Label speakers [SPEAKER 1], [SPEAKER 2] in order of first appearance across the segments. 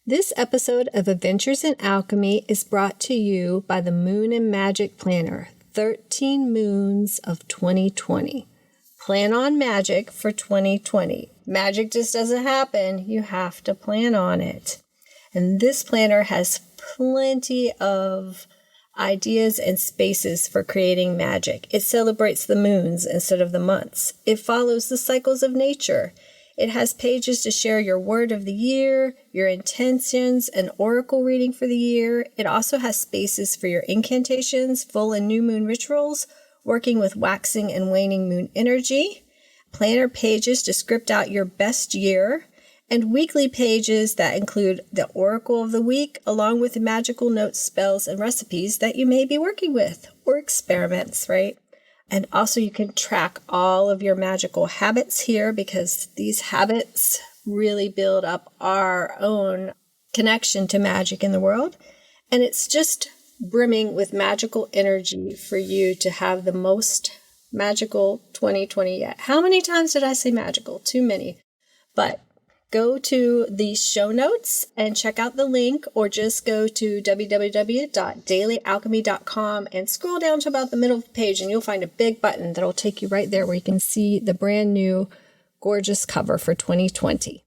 [SPEAKER 1] This episode of Adventures in Alchemy is brought to you by the Moon and Magic Planner, 13 Moons of 2020. Plan on magic for 2020. Magic just doesn't happen. You have to plan on it. And this planner has plenty of ideas and spaces for creating magic. It celebrates the moons instead of the months. It follows the cycles of nature. It has pages to share your word of the year, your intentions, and oracle reading for the year. It also has spaces for your incantations, full and new moon rituals, working with waxing and waning moon energy, planner pages to script out your best year, and weekly pages that include the oracle of the week, along with magical notes, spells, and recipes that you may be working with, or experiments, right? And also you can track all of your magical habits here because these habits really build up our own connection to magic in the world. And it's just brimming with magical energy for you to have the most magical 2020 yet. How many times did I say magical? Too many. But go to the show notes and check out the link, or just go to www.dailyalchemy.com and scroll down to about the middle of the page and you'll find a big button that'll take you right there where you can see the brand new gorgeous cover for 2020.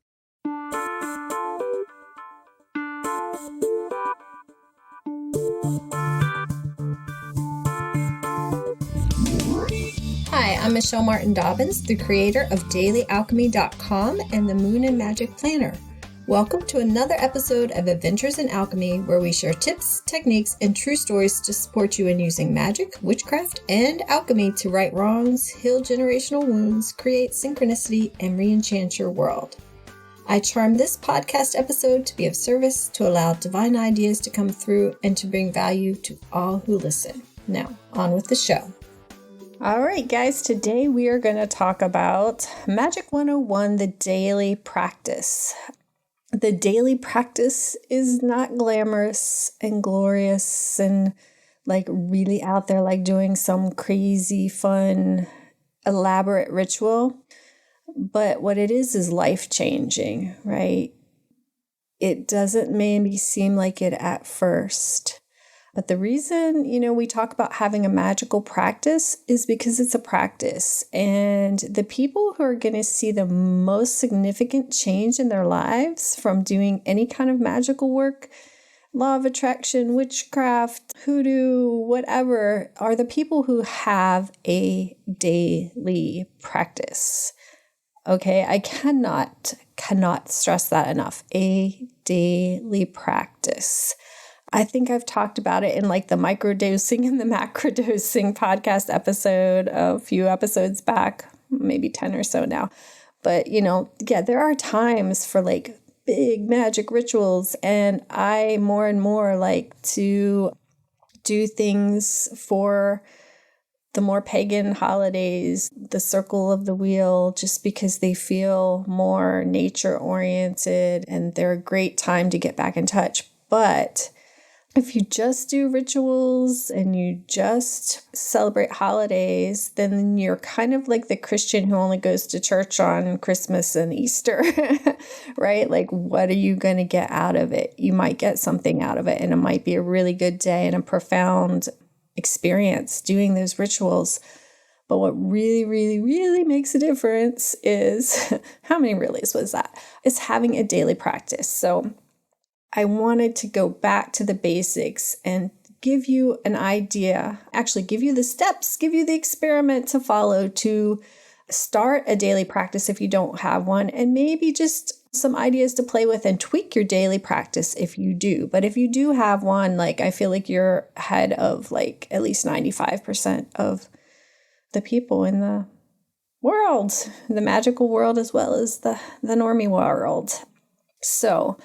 [SPEAKER 1] Hi, I'm Michelle Martin Dobbins, the creator of dailyalchemy.com and the Moon and Magic Planner. Welcome to another episode of Adventures in Alchemy, where we share tips, techniques, and true stories to support you in using magic, witchcraft, and alchemy to right wrongs, heal generational wounds, create synchronicity, and re-enchant your world. I charm this podcast episode to be of service, to allow divine ideas to come through, and to bring value to all who listen. Now, on with the show. All right, guys, today we are going to talk about Magic 101, the daily practice. The daily practice is not glamorous and glorious and like really out there, like doing some crazy, fun, elaborate ritual. But what it is life-changing, right? It doesn't maybe seem like it at first. But the reason, we talk about having a magical practice is because it's a practice. And the people who are going to see the most significant change in their lives from doing any kind of magical work, law of attraction, witchcraft, hoodoo, whatever, are the people who have a daily practice. Okay, I cannot stress that enough. A daily practice. I think I've talked about it in like the microdosing and the macrodosing podcast episode a few episodes back, maybe 10 or so now. But, there are times for like big magic rituals, and I more and more like to do things for the more pagan holidays, the circle of the wheel, just because they feel more nature oriented and they're a great time to get back in touch. But if you just do rituals and you just celebrate holidays, then you're kind of like the Christian who only goes to church on Christmas and Easter, right? Like, what are you going to get out of it? You might get something out of it, and it might be a really good day and a profound experience doing those rituals. But what really, really, really makes a difference is, how many reallys was that? Is having a daily practice. So I wanted to go back to the basics and give you an idea, actually give you the steps, give you the experiment to follow to start a daily practice if you don't have one, and maybe just some ideas to play with and tweak your daily practice if you do. But if you do have one, like I feel like you're ahead of like at least 95% of the people in the world, the magical world, as well as the normie world. So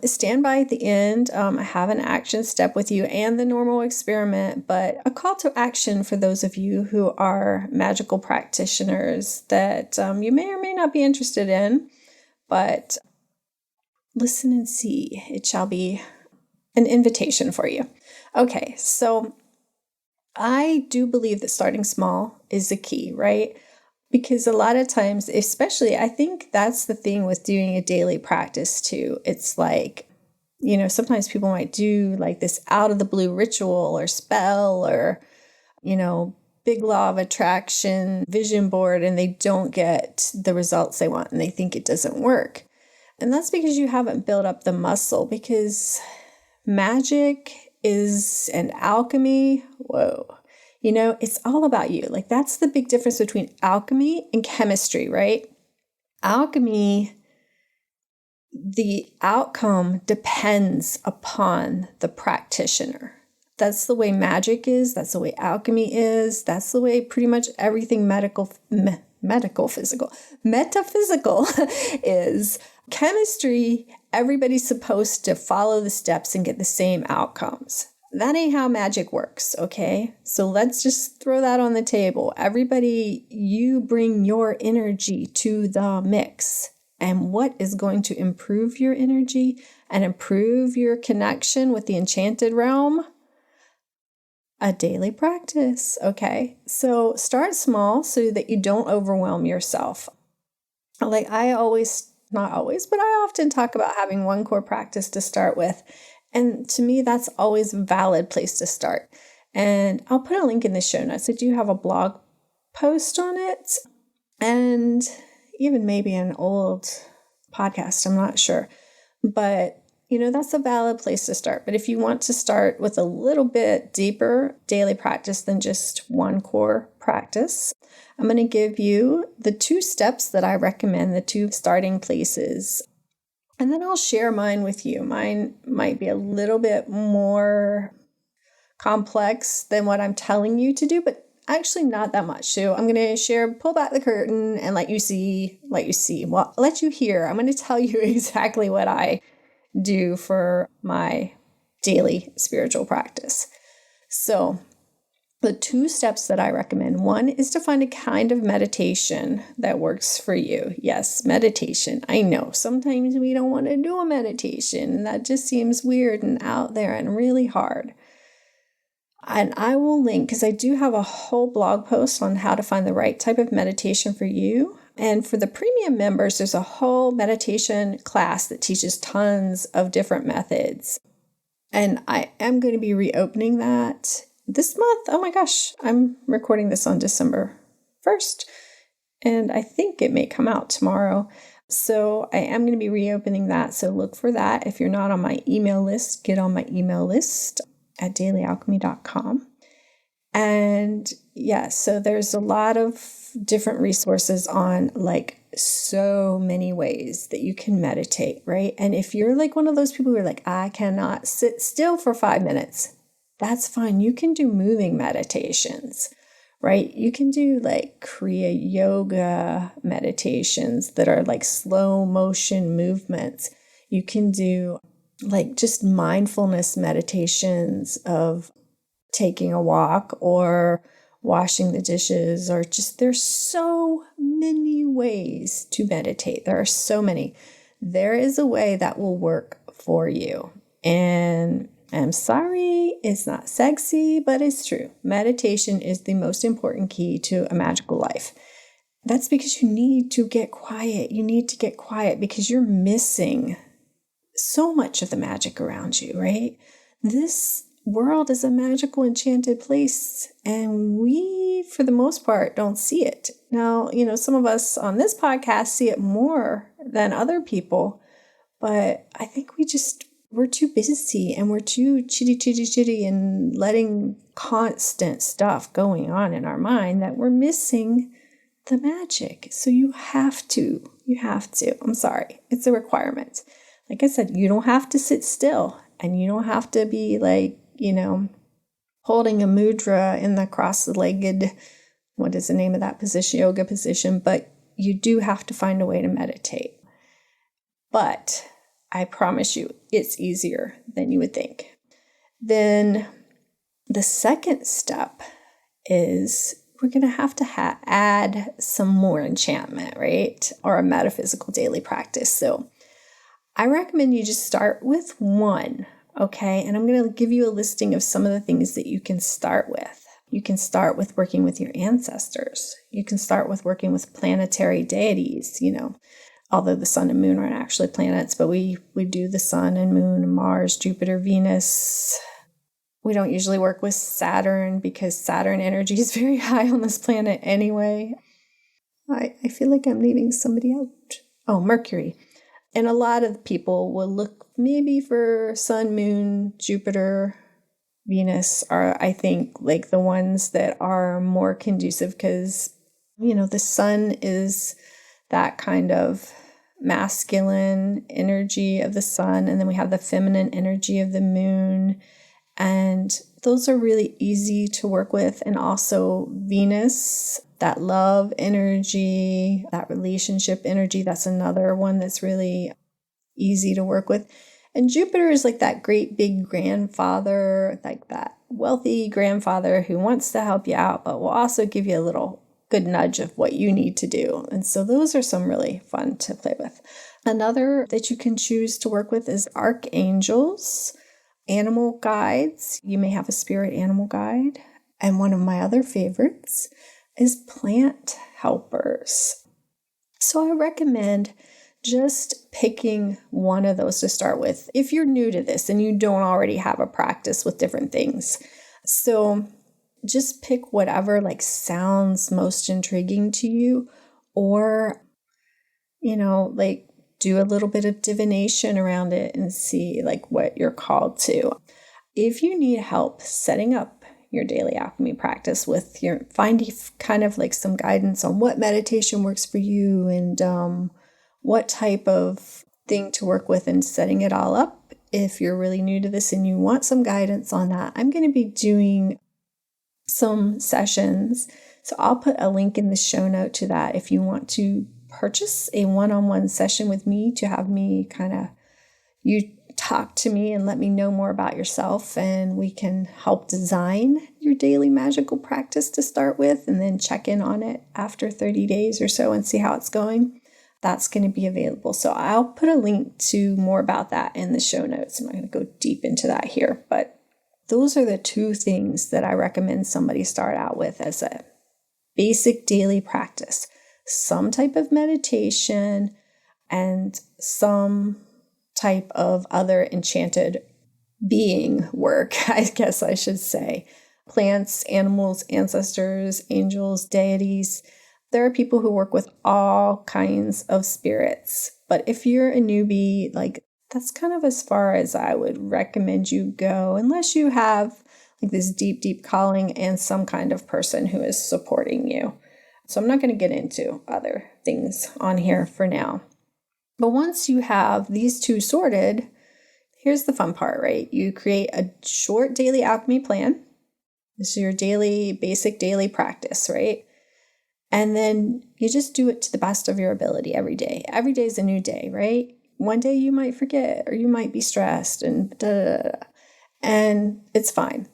[SPEAKER 1] stand by at the end. I have an action step with you and the normal experiment, but a call to action for those of you who are magical practitioners that you may or may not be interested in, but listen and see. It shall be an invitation for you. Okay, so I do believe that starting small is the key, right? Because a lot of times, especially, I think that's the thing with doing a daily practice too. It's like sometimes people might do like this out of the blue ritual or spell or, big law of attraction vision board, and they don't get the results they want and they think it doesn't work. And that's because you haven't built up the muscle, because magic is an alchemy. Whoa. It's all about you. Like, that's the big difference between alchemy and chemistry, right? Alchemy, the outcome depends upon the practitioner. That's the way magic is. That's the way alchemy is. That's the way pretty much everything metaphysical is. Chemistry, everybody's supposed to follow the steps and get the same outcomes. That ain't how magic works, okay? So let's just throw that on the table. Everybody, you bring your energy to the mix. And what is going to improve your energy and improve your connection with the enchanted realm? A daily practice, okay? So start small so that you don't overwhelm yourself. Like I often talk about having one core practice to start with. And to me, that's always a valid place to start. And I'll put a link in the show notes. I do have a blog post on it and even maybe an old podcast, I'm not sure. But, that's a valid place to start. But if you want to start with a little bit deeper daily practice than just one core practice, I'm going to give you the 2 steps that I recommend, the 2 starting places. And then I'll share mine with you. Mine might be a little bit more complex than what I'm telling you to do, but actually not that much. So I'm going to pull back the curtain and let you hear. I'm going to tell you exactly what I do for my daily spiritual practice. So the 2 steps that I recommend, one is to find a kind of meditation that works for you. Yes, meditation. I know sometimes we don't want to do a meditation. That just seems weird and out there and really hard. And I will link, because I do have a whole blog post on how to find the right type of meditation for you. And for the premium members, there's a whole meditation class that teaches tons of different methods. And I am going to be reopening that this month. Oh my gosh, I'm recording this on December 1st, and I think it may come out tomorrow. So I am going to be reopening that. So look for that. If you're not on my email list, get on my email list at dailyalchemy.com. And so there's a lot of different resources on like so many ways that you can meditate, right? And if you're like one of those people who are like, I cannot sit still for 5 minutes, that's fine. You can do moving meditations, right? You can do like Kriya yoga meditations that are like slow motion movements. You can do like just mindfulness meditations of taking a walk or washing the dishes, or just, there's so many ways to meditate. There are so many. There is a way that will work for you. And I'm sorry, it's not sexy, but it's true. Meditation is the most important key to a magical life. That's because you need to get quiet. You need to get quiet because you're missing so much of the magic around you, right? This world is a magical, enchanted place, and we, for the most part, don't see it. Now, some of us on this podcast see it more than other people, but I think we're too busy and we're too chitty and letting constant stuff going on in our mind that we're missing the magic. So you have to. I'm sorry. It's a requirement. Like I said, you don't have to sit still, and you don't have to be like, holding a mudra in the cross-legged, what is the name of that position, yoga position, but you do have to find a way to meditate. But I promise you, it's easier than you would think. Then the second step is we're going to have to add some more enchantment, right? Or a metaphysical daily practice. So I recommend you just start with one. Okay, and I'm going to give you a listing of some of the things that you can start with. You can start with working with your ancestors. You can start with working with planetary deities, although the sun and moon aren't actually planets, but we do the sun and moon and Mars, Jupiter, Venus. We don't usually work with Saturn because Saturn energy is very high on this planet anyway. I feel like I'm leaving somebody out. Oh, Mercury. And a lot of people will look maybe for sun, moon, Jupiter, Venus are, I think, like the ones that are more conducive because, the sun is that kind of masculine energy of the sun. And then we have the feminine energy of the moon. And those are really easy to work with. And also Venus, that love energy, that relationship energy, that's another one that's really easy to work with. And Jupiter is like that great big grandfather, like that wealthy grandfather who wants to help you out, but will also give you a little good nudge of what you need to do. And so those are some really fun to play with. Another that you can choose to work with is archangels, animal guides. You may have a spirit animal guide. And one of my other favorites is plant helpers. So I recommend just picking one of those to start with if you're new to this and you don't already have a practice with different things. So just pick whatever sounds most intriguing to you, or, do a little bit of divination around it and see what you're called to. If you need help setting up your daily alchemy practice with finding kind of some guidance on what meditation works for you and what type of thing to work with and setting it all up. If you're really new to this and you want some guidance on that, I'm going to be doing some sessions. So I'll put a link in the show note to that if you want to purchase a one-on-one session with me to have me you talk to me and let me know more about yourself, and we can help design your daily magical practice to start with and then check in on it after 30 days or so and see how it's going. That's going to be available. So I'll put a link to more about that in the show notes. I'm not going to go deep into that here, but those are the two things that I recommend somebody start out with as a basic daily practice. Some type of meditation and some type of other enchanted being work, I guess I should say. Plants, animals, ancestors, angels, deities. There are people who work with all kinds of spirits. But if you're a newbie, that's kind of as far as I would recommend you go, unless you have this deep, deep calling and some kind of person who is supporting you. So I'm not going to get into other things on here for now. But once you have these two sorted, here's the fun part, right? You create a short daily alchemy plan. This is your basic daily practice, right? And then you just do it to the best of your ability every day. Every day is a new day, right? One day you might forget or you might be stressed and and it's fine.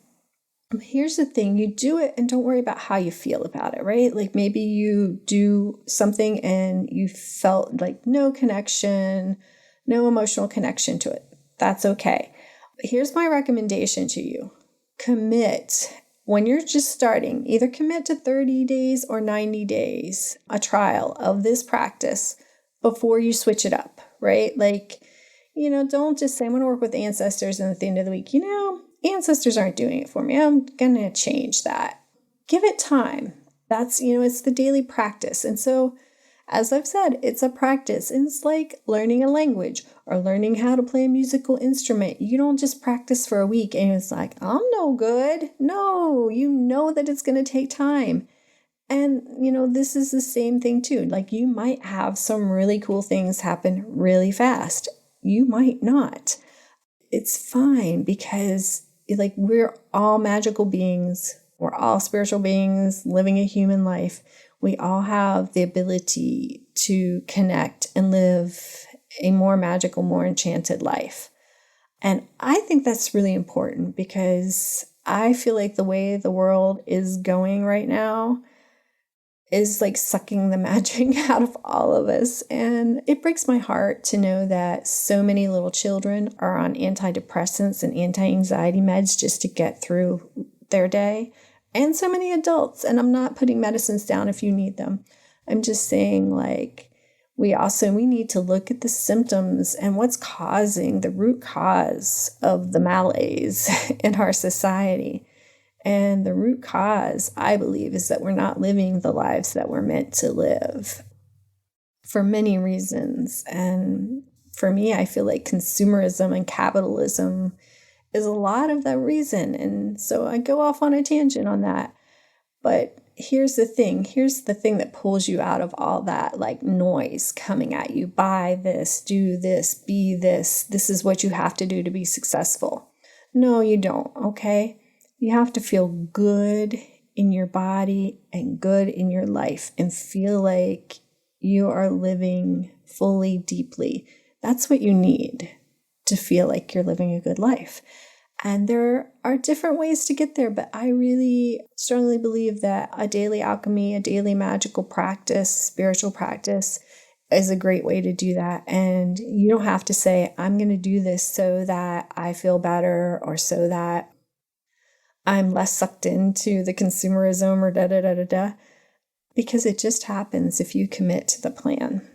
[SPEAKER 1] Here's the thing, you do it and don't worry about how you feel about it, right? Maybe you do something and you felt no connection, no emotional connection to it. That's okay. But here's my recommendation to you. Commit. When you're just starting, either commit to 30 days or 90 days, a trial of this practice before you switch it up, right? Don't just say, I'm going to work with ancestors and at the end of the week, ancestors aren't doing it for me. I'm going to change that. Give it time. That's, it's the daily practice. And so, as I've said, it's a practice. And it's like learning a language or learning how to play a musical instrument. You don't just practice for a week and it's I'm no good. No, you know that it's going to take time. And, this is the same thing too. You might have some really cool things happen really fast. You might not. It's fine because we're all magical beings. We're all spiritual beings living a human life. We all have the ability to connect and live a more magical, more enchanted life. And I think that's really important because I feel like the way the world is going right now is sucking the magic out of all of us. And it breaks my heart to know that so many little children are on antidepressants and anti-anxiety meds just to get through their day. And so many adults. And I'm not putting medicines down if you need them. I'm just saying We need to look at the symptoms and what's causing the root cause of the malaise in our society. And the root cause, I believe, is that we're not living the lives that we're meant to live for many reasons. And for me, I feel like consumerism and capitalism is a lot of that reason. And so I go off on a tangent on that. But here's the thing that pulls you out of all that like noise coming at you. Buy this, do this, be this. This is what you have to do to be successful. No, you don't, okay? You have to feel good in your body and good in your life and feel like you are living fully, deeply. That's what you need to feel like you're living a good life. And there are different ways to get there, but I really strongly believe that a daily alchemy, a daily magical practice, spiritual practice is a great way to do that. And you don't have to say, I'm going to do this so that I feel better or so that I'm less sucked into the consumerism or da-da-da-da-da, because it just happens if you commit to the plan.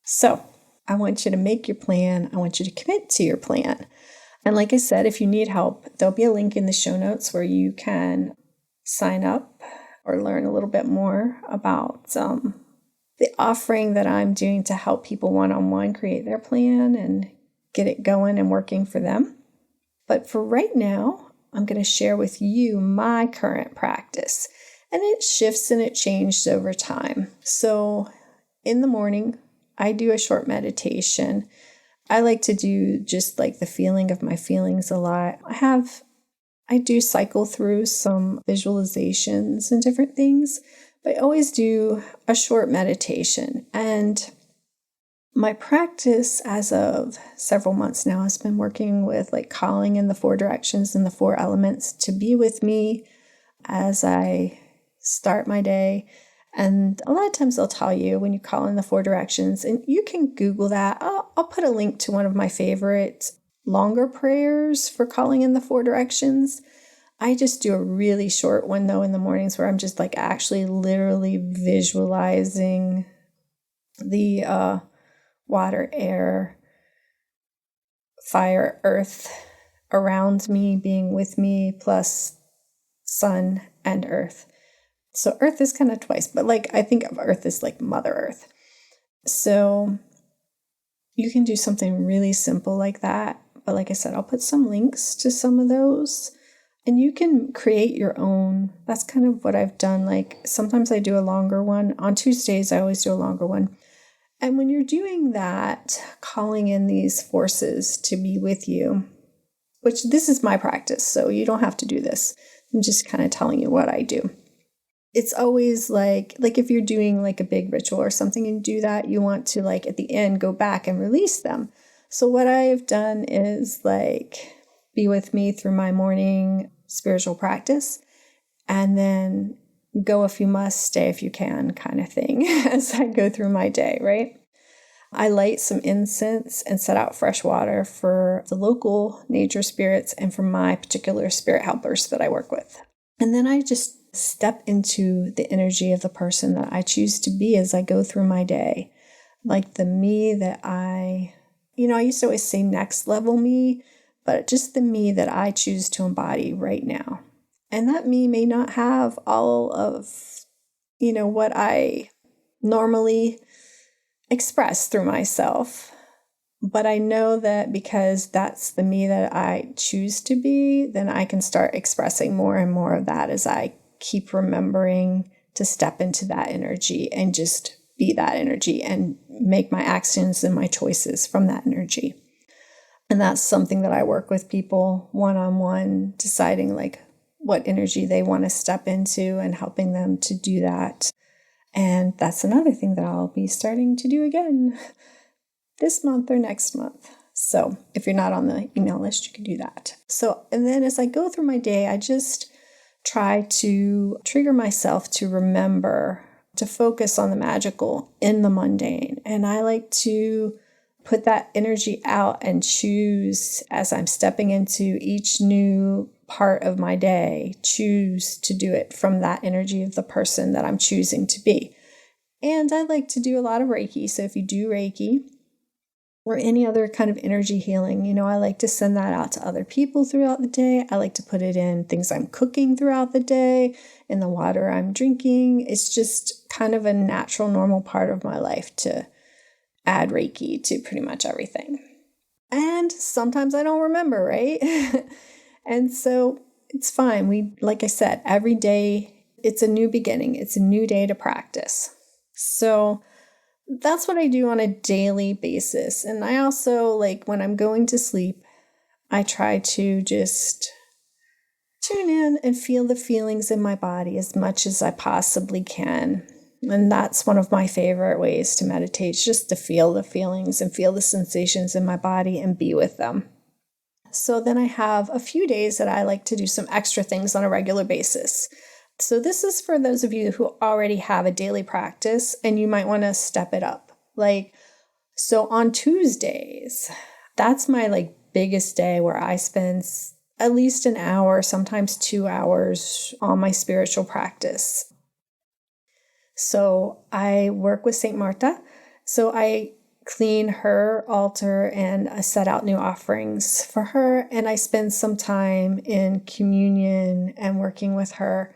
[SPEAKER 1] So I want you to make your plan. I want you to commit to your plan. And like I said, if you need help, there'll be a link in the show notes where you can sign up or learn a little bit more about the offering that I'm doing to help people one-on-one create their plan and get it going and working for them. But for right now, I'm going to share with you my current practice. And it shifts and it changes over time. So in the morning, I do a short meditation. I like to do just like the feeling of my feelings a lot. I do cycle through some visualizations and different things, but I always do a short meditation. And my practice as of several months now has been working with like calling in the 4 directions and the 4 elements to be with me as I start my day. And a lot of times they'll tell you when you call in the 4 directions, and you can Google that. I'll put a link to one of my favorite longer prayers for calling in the 4 directions. I just do a really short one though in the mornings where I'm just like actually literally visualizing the water, air, fire, earth around me, being with me, plus sun and earth. So earth is kind of twice, but like I think of earth as like Mother Earth. So you can do something really simple like that. But like I said, I'll put some links to some of those and you can create your own. That's kind of what I've done. Like sometimes I do a longer one. On Tuesdays, I always do a longer one. And when you're doing that, calling in these forces to be with you, which this is my practice, so you don't have to do this. I'm just kind of telling you what I do. It's always like if you're doing like a big ritual or something and do that, you want to like at the end go back and release them. So what I've done is like be with me through my morning spiritual practice and then go if you must, stay if you can kind of thing as I go through my day, right? I light some incense and set out fresh water for the local nature spirits and for my particular spirit helpers that I work with. And then I just step into the energy of the person that I choose to be as I go through my day. Like the me that I used to always say next level me, but just the me that I choose to embody right now. And that me may not have all of, what I normally express through myself. But I know that because that's the me that I choose to be, then I can start expressing more and more of that as I keep remembering to step into that energy and just be that energy and make my actions and my choices from that energy. And that's something that I work with people one-on-one, deciding like what energy they want to step into and helping them to do that. And that's another thing that I'll be starting to do again this month or next month. So if you're not on the email list, you can do that. So, and then as I go through my day, I just try to trigger myself to remember to focus on the magical in the mundane. And I like to put that energy out and choose as I'm stepping into each new part of my day, choose to do it from that energy of the person that I'm choosing to be. And I like to do a lot of Reiki. So if you do Reiki or any other kind of energy healing, I like to send that out to other people throughout the day. I like to put it in things I'm cooking throughout the day, in the water I'm drinking. It's just kind of a natural, normal part of my life to add Reiki to pretty much everything. And sometimes I don't remember, right? And so it's fine. Like I said, every day it's a new beginning. It's a new day to practice. So that's what I do on a daily basis. And I also, when I'm going to sleep, I try to just tune in and feel the feelings in my body as much as I possibly can. And that's one of my favorite ways to meditate, just to feel the feelings and feel the sensations in my body and be with them. So then I have a few days that I like to do some extra things on a regular basis. So this is for those of you who already have a daily practice and you might want to step it up. So on Tuesdays, that's my biggest day where I spend at least an hour, sometimes 2 hours on my spiritual practice. So I work with St. Martha. So I clean her altar and I set out new offerings for her. And I spend some time in communion and working with her.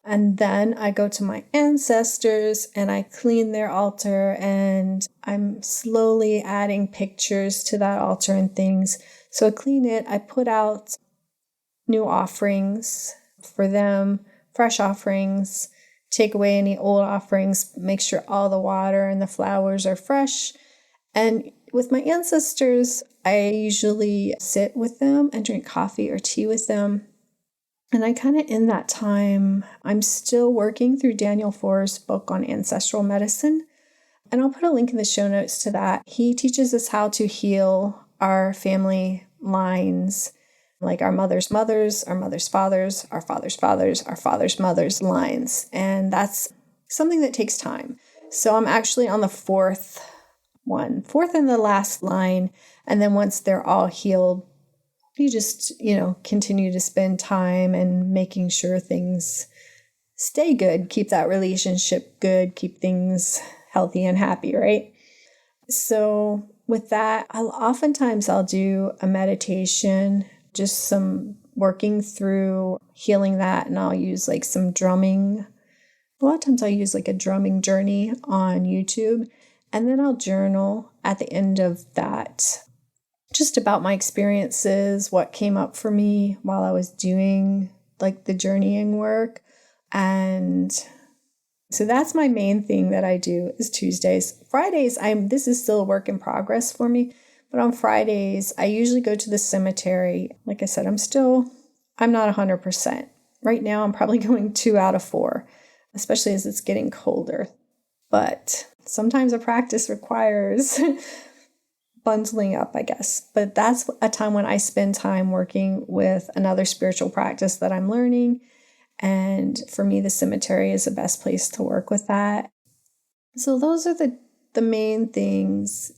[SPEAKER 1] And then I go to my ancestors and I clean their altar, and I'm slowly adding pictures to that altar and things. So I clean it. I put out new offerings for them, fresh offerings, take away any old offerings, make sure all the water and the flowers are fresh. And with my ancestors, I usually sit with them and drink coffee or tea with them. And I kind of, in that time, I'm still working through Daniel Foer's book on ancestral medicine. And I'll put a link in the show notes to that. He teaches us how to heal our family lines, like our mother's mothers, our mother's fathers, our father's fathers, our father's mothers lines. And that's something that takes time. So I'm actually on the fourth and the last line. And then once they're all healed, you just, continue to spend time and making sure things stay good, keep that relationship good, keep things healthy and happy, right? So with that, I'll do a meditation, just some working through healing that. And I'll use some drumming. A lot of times I'll use a drumming journey on YouTube. And then I'll journal at the end of that, just about my experiences, what came up for me while I was doing the journeying work. And so that's my main thing that I do is Tuesdays. Fridays, this is still a work in progress for me, but on Fridays, I usually go to the cemetery. Like I said, I'm not 100%. Right now, I'm probably going 2 out of 4, especially as it's getting colder. But sometimes a practice requires bundling up, I guess. But that's a time when I spend time working with another spiritual practice that I'm learning. And for me, the cemetery is the best place to work with that. So those are the main things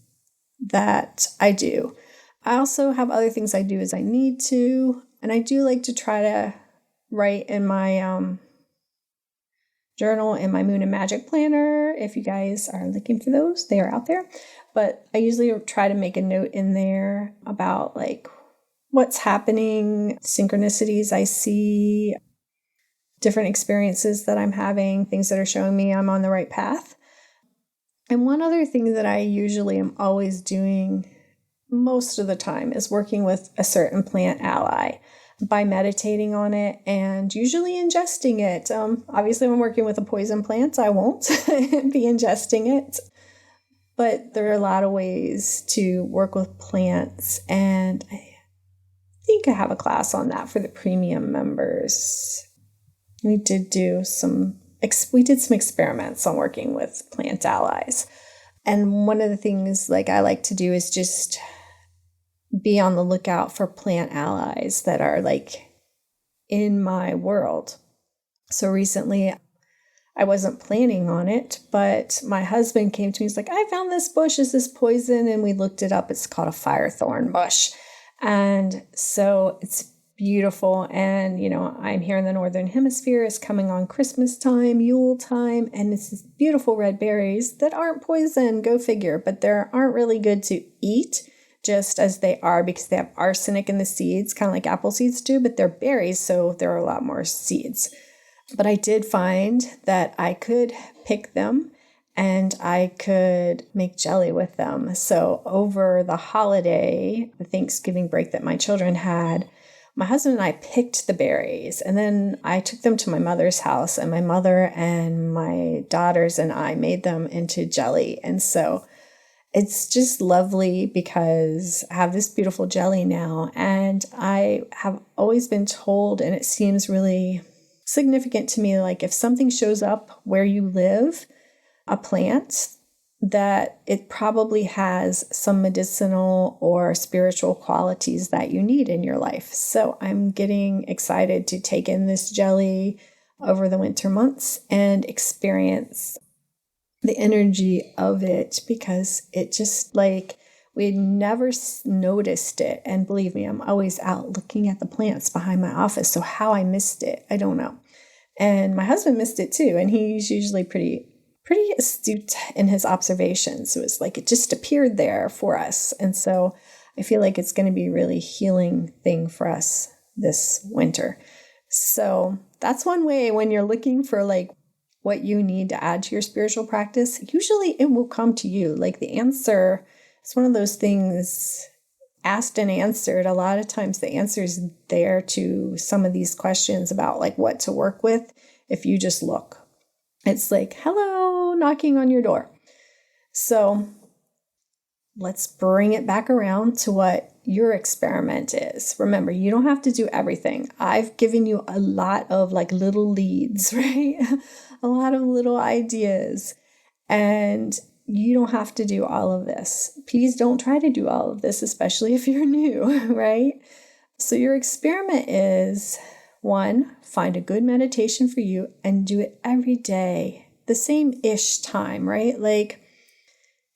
[SPEAKER 1] that I do. I also have other things I do as I need to. And I do like to try to write in my journal in my Moon and Magic planner. If you guys are looking for those, they are out there. But I usually try to make a note in there about what's happening, synchronicities I see, different experiences that I'm having, things that are showing me I'm on the right path. And one other thing that I usually am always doing most of the time is working with a certain plant ally by meditating on it and usually ingesting it. Obviously, when I'm working with a poison plant, I won't be ingesting it. But there are a lot of ways to work with plants, and I think I have a class on that for the premium members. We did some experiments on working with plant allies. And one of the things I like to do is just be on the lookout for plant allies that are in my world. So recently, I wasn't planning on it, but my husband came to me. He's like, I found this bush. Is this poison? And we looked it up. It's called a firethorn bush. And so it's beautiful. And, I'm here in the Northern Hemisphere. It's coming on Christmas time, Yule time, and it's these beautiful red berries that aren't poison, go figure, but they aren't really good to eat just as they are because they have arsenic in the seeds, kind of like apple seeds do, but they're berries, so there are a lot more seeds. But I did find that I could pick them and I could make jelly with them. So over the holiday, the Thanksgiving break that my children had, my husband and I picked the berries, and then I took them to my mother's house, and my mother and my daughters and I made them into jelly. And so it's just lovely because I have this beautiful jelly now, and I have always been told, and it seems really significant to me, like if something shows up where you live, a plant, that it probably has some medicinal or spiritual qualities that you need in your life. So I'm getting excited to take in this jelly over the winter months and experience the energy of it, because it just like we had never noticed it. And believe me, I'm always out looking at the plants behind my office. So how I missed it, I don't know. And my husband missed it too. And he's usually pretty astute in his observations. So it's like it just appeared there for us. And so I feel like it's going to be a really healing thing for us this winter. So that's one way when you're looking for like what you need to add to your spiritual practice. Usually it will come to you. Like the answer, it's one of those things asked and answered. A lot of times the answer is there to some of these questions about like what to work with if you just look. It's like, hello, knocking on your door. So let's bring it back around to what your experiment is. Remember, you don't have to do everything. I've given you a lot of like little leads, right? A lot of little ideas. And you don't have to do all of this. Please don't try to do all of this, especially if you're new, right? So your experiment is, 1, find a good meditation for you and do it every day, the same-ish time, right? Like,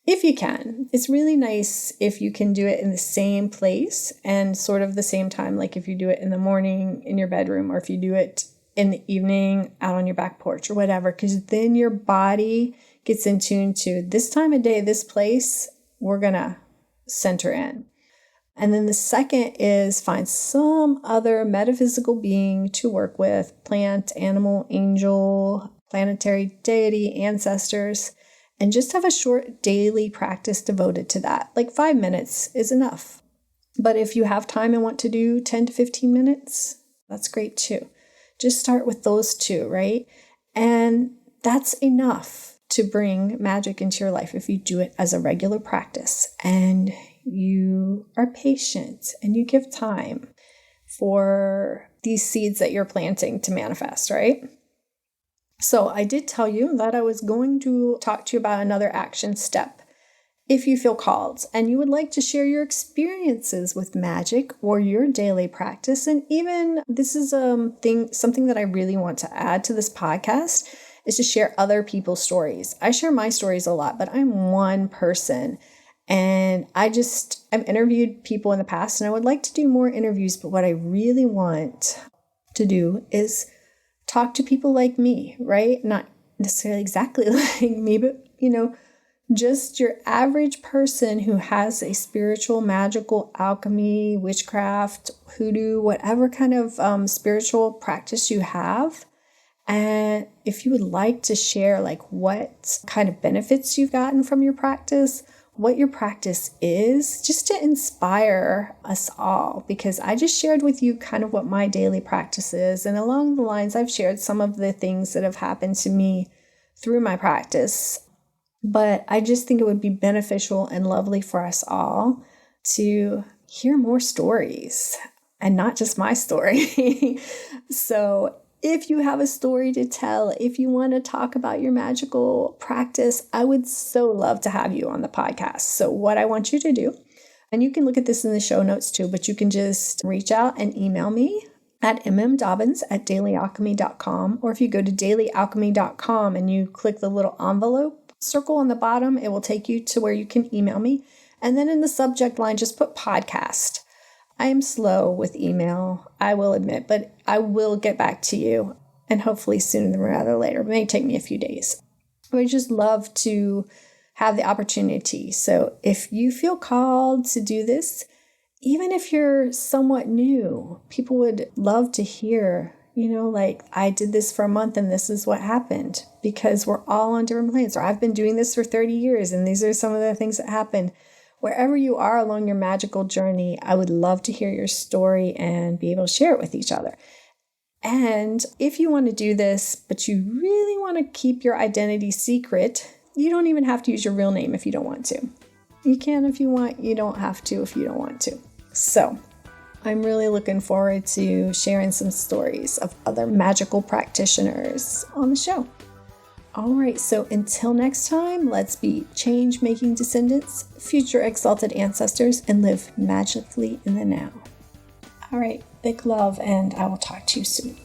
[SPEAKER 1] if you can. It's really nice if you can do it in the same place and sort of the same time, like if you do it in the morning in your bedroom, or if you do it in the evening out on your back porch or whatever, because then your body gets in tune to this time of day, this place, we're going to center in. And then the second is find some other metaphysical being to work with, plant, animal, angel, planetary, deity, ancestors, and just have a short daily practice devoted to that. Like 5 minutes is enough. But if you have time and want to do 10 to 15 minutes, that's great too. Just start with those two, right? And that's enough to bring magic into your life if you do it as a regular practice and you are patient and you give time for these seeds that you're planting to manifest, right? So I did tell you that I was going to talk to you about another action step. If you feel called and you would like to share your experiences with magic or your daily practice, and even this is something that I really want to add to this podcast, is to share other people's stories. I share my stories a lot, but I'm one person. And I've interviewed people in the past, and I would like to do more interviews, but what I really want to do is talk to people like me, right? Not necessarily exactly like me, but, just your average person who has a spiritual, magical, alchemy, witchcraft, hoodoo, whatever kind of spiritual practice you have. And if you would like to share like what kind of benefits you've gotten from your practice, what your practice is, just to inspire us all, because I just shared with you kind of what my daily practice is. And along the lines, I've shared some of the things that have happened to me through my practice. But I just think it would be beneficial and lovely for us all to hear more stories and not just my story. So if you have a story to tell, if you want to talk about your magical practice, I would so love to have you on the podcast. So what I want you to do, and you can look at this in the show notes too, but you can just reach out and email me at mmdobbins@dailyalchemy.com. Or if you go to dailyalchemy.com and you click the little envelope circle on the bottom, it will take you to where you can email me. And then in the subject line, just put podcast. I am slow with email, I will admit, but I will get back to you, and hopefully sooner rather than later. It may take me a few days. I would just love to have the opportunity. So if you feel called to do this, even if you're somewhat new, people would love to hear, like, I did this for a month and this is what happened, because we're all on different planets. Or I've been doing this for 30 years and these are some of the things that happened. Wherever you are along your magical journey, I would love to hear your story and be able to share it with each other. And if you want to do this, but you really want to keep your identity secret, you don't even have to use your real name if you don't want to. You can if you want, you don't have to if you don't want to. So I'm really looking forward to sharing some stories of other magical practitioners on the show. All right, so until next time, let's be change-making descendants, future exalted ancestors, and live magically in the now. All right, big love, and I will talk to you soon.